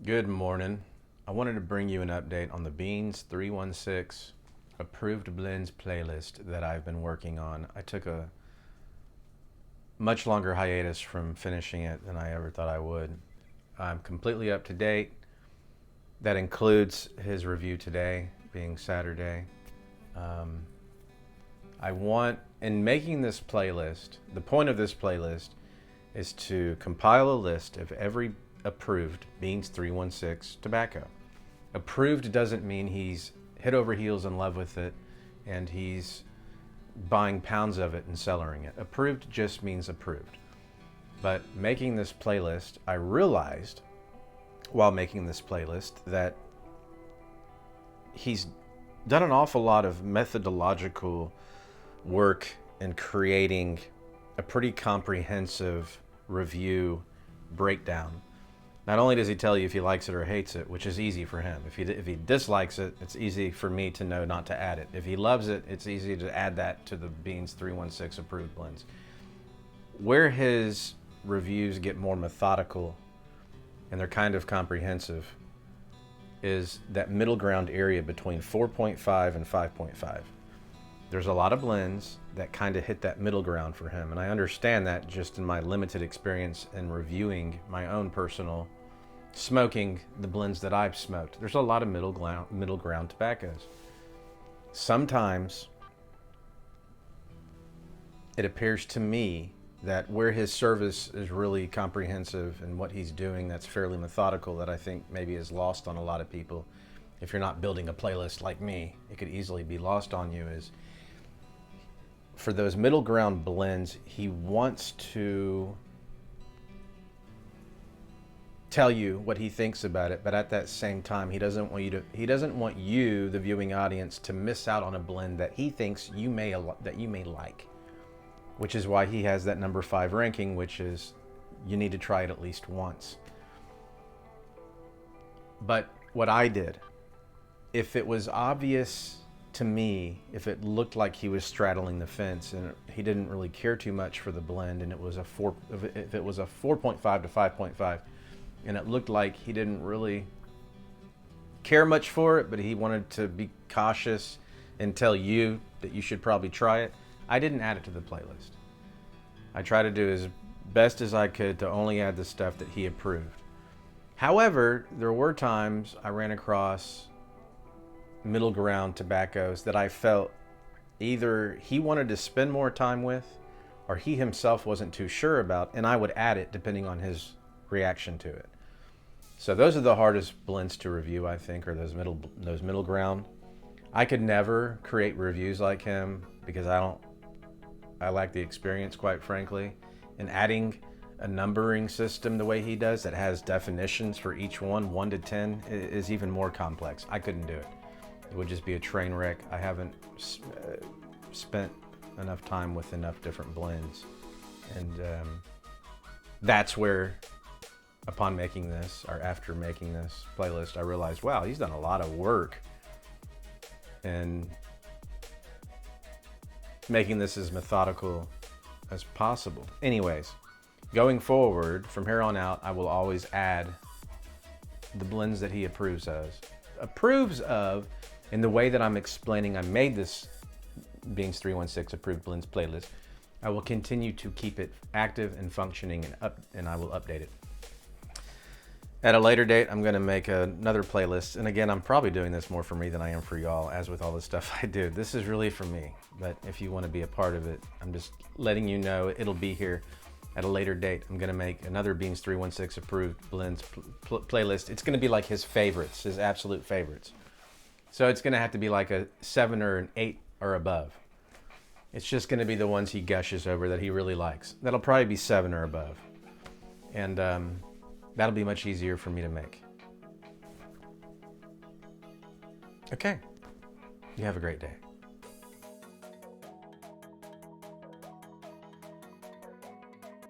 Good morning. I wanted to bring you an update on the Beans316 approved blends playlist that I've been working on. I took a much longer hiatus from finishing it than I ever thought I would. I'm completely up to date. That includes his review today, being Saturday. Um, in making this playlist, the point of this playlist is to compile a list of every approved Beans316 tobacco. Approved doesn't mean he's head over heels in love with it and he's buying pounds of it and cellaring it. Approved just means approved. But making this playlist, I realized while making this playlist that he's done an awful lot of methodological work in creating a pretty comprehensive review breakdown. Not only does he tell you if he likes it or hates it, which is easy for him. If he dislikes it, it's easy for me to know not to add it. If he loves it, it's easy to add that to the Beans316 approved blends. Where his reviews get more methodical and they're kind of comprehensive is that middle ground area between 4.5 and 5.5. There's a lot of blends that kind of hit that middle ground for him, and I understand that just in my limited experience in reviewing my own personal smoking the blends that I've smoked. There's a lot of middle ground tobaccos. Sometimes it appears to me that where his service is really comprehensive and what he's doing that's fairly methodical, that I think maybe is lost on a lot of people. If you're not building a playlist like me, it could easily be lost on you, is for those middle ground blends, he wants to tell you what he thinks about it, but at that same time, he doesn't want you, the viewing audience, to miss out on a blend that he thinks you may like, which is why he has that number 5 ranking, which is you need to try it at least once. But what I did, if it was obvious to me, if it looked like he was straddling the fence and he didn't really care too much for the blend, and if it was a 4.5 to 5.5, and it looked like he didn't really care much for it, but he wanted to be cautious and tell you that you should probably try it, I didn't add it to the playlist. I tried to do as best as I could to only add the stuff that he approved. However, there were times I ran across middle ground tobaccos that I felt either he wanted to spend more time with or he himself wasn't too sure about, and I would add it depending on his reaction to it. So those are the hardest blends to review, I think, are those middle ground. I could never create reviews like him because I lack the experience, quite frankly. And adding a numbering system the way he does that has definitions for each one, 1 to 10, is even more complex. I couldn't do it. It would just be a train wreck. I haven't spent enough time with enough different blends. And that's where, upon making this, or after making this playlist, I realized, wow, he's done a lot of work in making this as methodical as possible. Anyways, going forward, from here on out, I will always add the blends that he approves of, in the way that I'm explaining I made this Beans316 approved blends playlist. I will continue to keep it active and functioning, and I will update it. At a later date, I'm going to make another playlist. And again, I'm probably doing this more for me than I am for y'all, as with all the stuff I do. This is really for me. But if you want to be a part of it, I'm just letting you know it'll be here at a later date. I'm going to make another Beans316 approved blends playlist. It's going to be like his favorites, his absolute favorites. So it's going to have to be like a 7 or an 8 or above. It's just going to be the ones he gushes over that he really likes. That'll probably be 7 or above. And that'll be much easier for me to make. Okay. You have a great day.